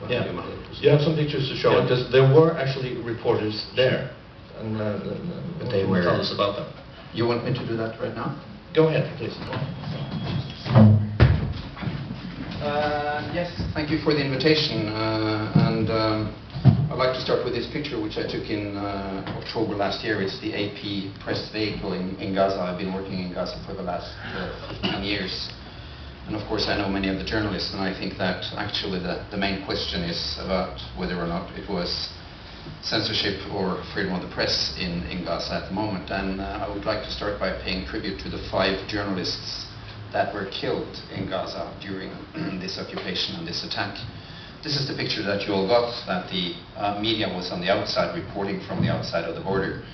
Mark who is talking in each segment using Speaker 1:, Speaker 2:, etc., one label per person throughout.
Speaker 1: Yeah. You have some pictures to show, because there were actually reporters there, and
Speaker 2: but they were.
Speaker 1: Tell us about them.
Speaker 2: You want me to do that right now?
Speaker 1: Go ahead, please.
Speaker 2: Yes, thank you for the invitation. I'd like to start with this picture, which I took in October last year. It's the AP press vehicle in Gaza. I've been working in Gaza for the last 15 years. And of course, I know many of the journalists, and I think that actually the main question is about whether or not it was censorship or freedom of the press in Gaza at the moment. And I would like to start by paying tribute to the 5 journalists that were killed in Gaza during this occupation and this attack. This is the picture that you all got, that the media was on the outside, reporting from the outside of the border.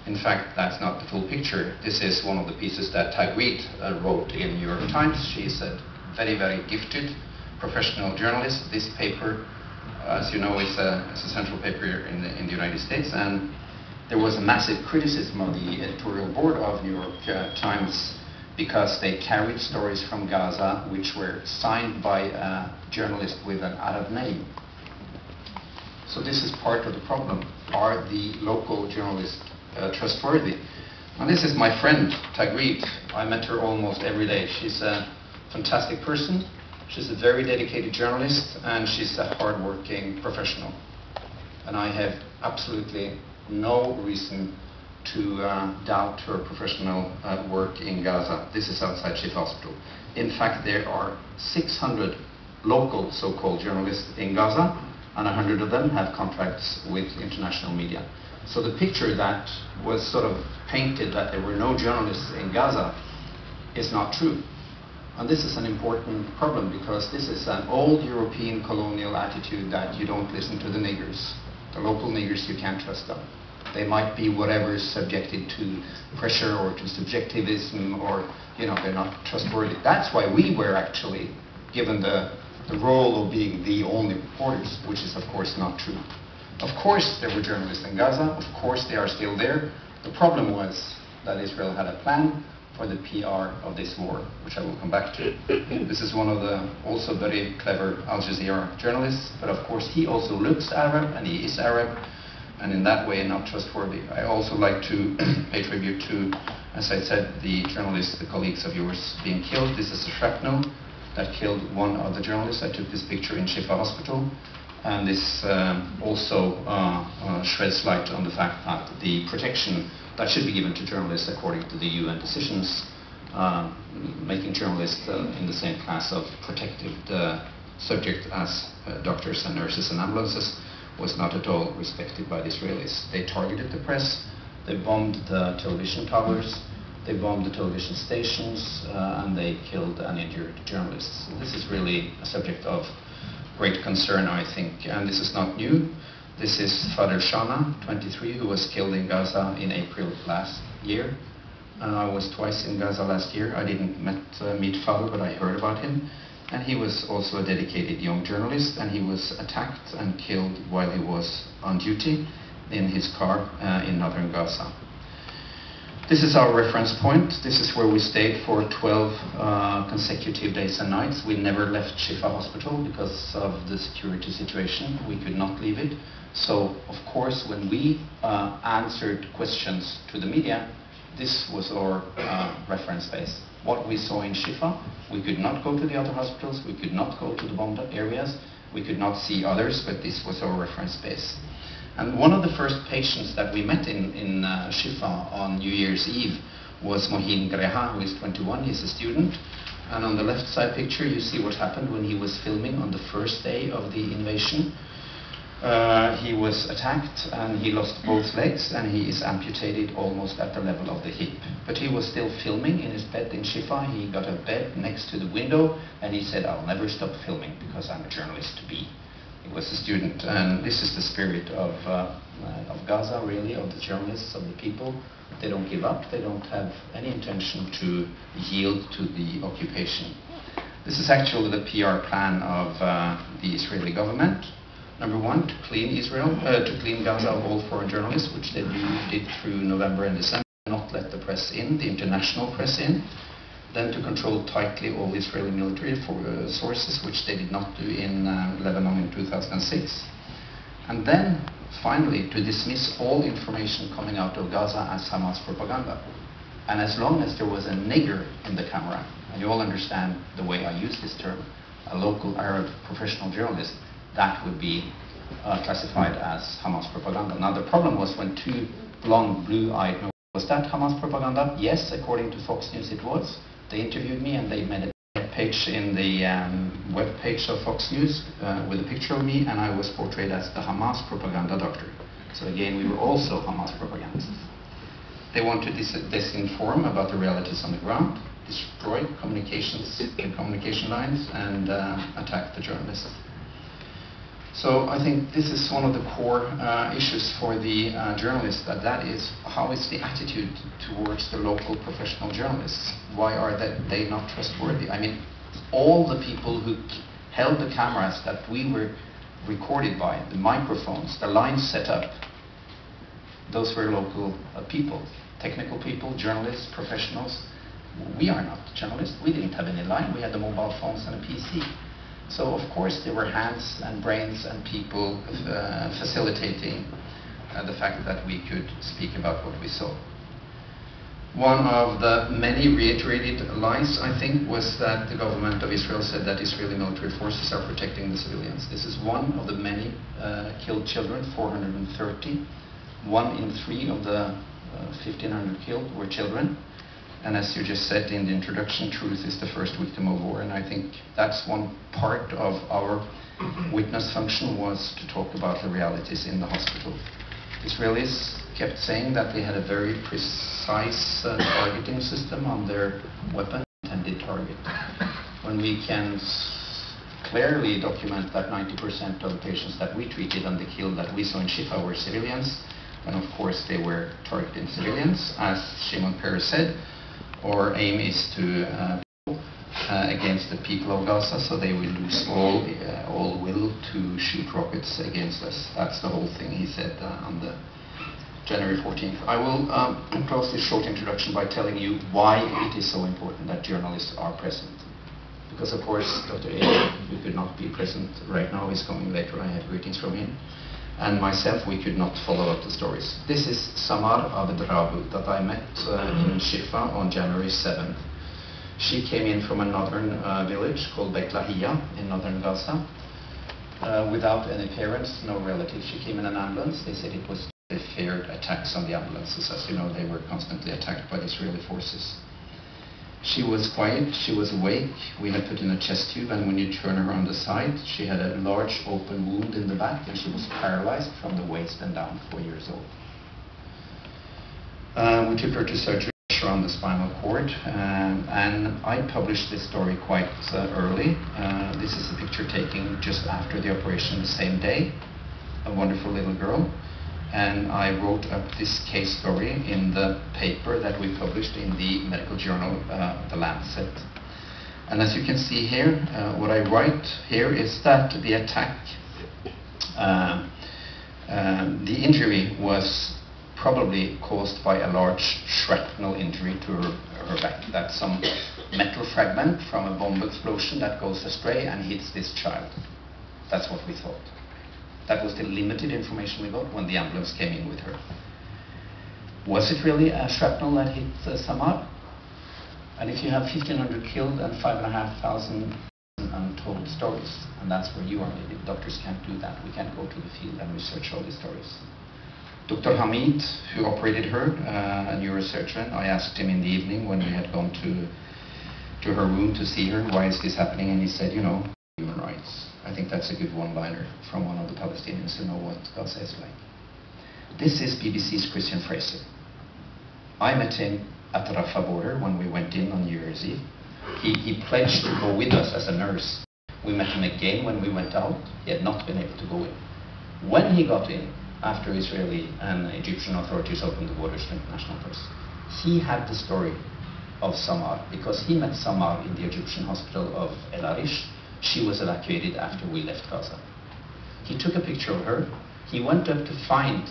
Speaker 2: In fact, that's not the full picture. This is one of the pieces that Tagreed wrote in New York Times. She's a very, very gifted professional journalist. This paper, as you know, is a central paper in the United States, and there was a massive criticism of the editorial board of New York Times because they carried stories from Gaza which were signed by a journalist with an Arab name. So this is part of the problem. Are the local journalists trustworthy? And this is my friend, Tagreed. I met her almost every day. She's a fantastic person. She's a very dedicated journalist, and she's a hard-working professional. And I have absolutely no reason to doubt her professional work in Gaza. This is outside Shifa Hospital. In fact, there are 600 local so-called journalists in Gaza, and 100 of them have contracts with international media. So the picture that was sort of painted that there were no journalists in Gaza is not true. And this is an important problem, because this is an old European colonial attitude that you don't listen to the niggers. The local niggers, you can't trust them. They might be whatever, subjected to pressure or to subjectivism, or, you know, they're not trustworthy. That's why we were actually given the role of being the only reporters, which is of course not true. Of course there were journalists in Gaza, of course they are still there. The problem was that Israel had a plan for the PR of this war, which I will come back to. This is one of the also very clever Al Jazeera journalists, but of course he also looks Arab, and he is Arab, and in that way not trustworthy. I also like to pay tribute to, as I said, the journalists, the colleagues of yours being killed. This is a shrapnel that killed one of the journalists. I took this picture in Shifa Hospital, and this also sheds light on the fact that the protection that should be given to journalists according to the UN decisions, making journalists in the same class of protected subject as doctors and nurses and ambulances, was not at all respected by the Israelis. They targeted the press, they bombed the television towers, they bombed the television stations, and they killed and injured journalists. So this is really a subject of great concern, I think, and this is not new. This is Father Shana, 23, who was killed in Gaza in April last year. I was twice in Gaza last year. I didn't meet Father, but I heard about him. And he was also a dedicated young journalist, and he was attacked and killed while he was on duty in his car in northern Gaza. This is our reference point. This is where we stayed for 12 consecutive days and nights. We never left Shifa Hospital because of the security situation. We could not leave it. So, of course, when we answered questions to the media, this was our reference base. What we saw in Shifa, we could not go to the other hospitals, we could not go to the bombed areas, we could not see others, but this was our reference base. And one of the first patients that we met in Shifa on New Year's Eve was Mohin Greha, who is 21, he's a student. And on the left side picture you see what happened when he was filming on the first day of the invasion. He was attacked and he lost both legs, and he is amputated almost at the level of the hip. But he was still filming in his bed in Shifa. He got a bed next to the window and he said, "I'll never stop filming because I'm a journalist to be." He was a student, and this is the spirit of Gaza, really, of the journalists, of the people. They don't give up, they don't have any intention to yield to the occupation. This is actually the PR plan of the Israeli government. Number one, to clean Gaza of all foreign journalists, which they did through November and December, not let the press in, the international press in. then to control tightly all Israeli military sources, which they did not do in Lebanon in 2006. And then, finally, to dismiss all information coming out of Gaza as Hamas propaganda. And as long as there was a nigger in the camera, and you all understand the way I use this term, a local Arab professional journalist, that would be classified as Hamas propaganda. Now the problem was when two blonde, blue-eyed men, was that Hamas propaganda? Yes, according to Fox News it was. They interviewed me and they made a page in the web page of Fox News with a picture of me, and I was portrayed as the Hamas propaganda doctor. So again, we were also Hamas propagandists. They want to disinform about the realities on the ground, destroy communication lines, and attack the journalists. So I think this is one of the core issues for the journalists, that is, how is the attitude towards the local professional journalists? Why are they not trustworthy? I mean, all the people who held the cameras that we were recorded by, the microphones, the lines set up, those were local people, technical people, journalists, professionals. We are not journalists. We didn't have any line. We had the mobile phones and a PC. So of course there were hands and brains and people facilitating the fact that we could speak about what we saw. One of the many reiterated lies, I think, was that the government of Israel said that Israeli military forces are protecting the civilians. This is one of the many killed children, 430. 1 in 3 of the 1,500 killed were children. And as you just said in the introduction, truth is the first victim of war. And I think that's one part of our witness function, was to talk about the realities in the hospital. Israelis kept saying that they had a very precise targeting system on their weapon intended target. When we can clearly document that 90% of the patients that we treated and the killed that we saw in Shifa were civilians, and of course they were targeting civilians, as Shimon Peres said. Our aim is to against the people of Gaza, so they will lose all will to shoot rockets against us. That's the whole thing he said on the January 14th. I will close this short introduction by telling you why it is so important that journalists are present. Because of course Dr. A, who could not be present right now, is coming later. I have greetings from him. And myself, we could not follow up the stories. This is Samar Abdrabu that I met in Shifa on January 7th. She came in from a northern village called Beit Lahia in northern Gaza without any parents, no relatives. She came in an ambulance. They said it was, they feared attacks on the ambulances. As you know, they were constantly attacked by the Israeli forces. She was quiet, she was awake. We had put in a chest tube, and when you turn her on the side, she had a large open wound in the back, and she was paralyzed from the waist and down, 4 years old. We took her to surgery on the spinal cord, and I published this story quite early. This is a picture taken just after the operation, the same day. A wonderful little girl. And I wrote up this case story in the paper that we published in the medical journal, The Lancet. And as you can see here, what I write here is that the attack, the injury was probably caused by a large shrapnel injury to her back. That's some metal fragment from a bomb explosion that goes astray and hits this child. That's what we thought. That was the limited information we got when the ambulance came in with her. Was it really a shrapnel that hit Samar? And if you have 1,500 killed and 5,500 untold stories, and that's where you are needed, doctors can't do that. We can't go to the field and research all these stories. Dr. Hamid, who operated her, a neurosurgeon, I asked him in the evening when we had gone to her room to see her, why is this happening? And he said, you know, human rights. I think that's a good one-liner from one of the Palestinians who know what Gaza is like. This is BBC's Christian Fraser. I met him at the Rafah border when we went in on New Year's Eve. He pledged to go with us as a nurse. We met him again when we went out. He had not been able to go in. When he got in, after Israeli and Egyptian authorities opened the borders to international press, he had the story of Samar, because he met Samar in the Egyptian hospital of El Arish. She was evacuated after we left Gaza. He took a picture of her. He went up to find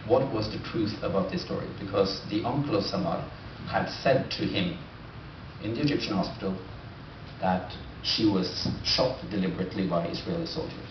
Speaker 2: what was the truth about this story, because the uncle of Samar had said to him in the Egyptian hospital that she was shot deliberately by Israeli soldiers.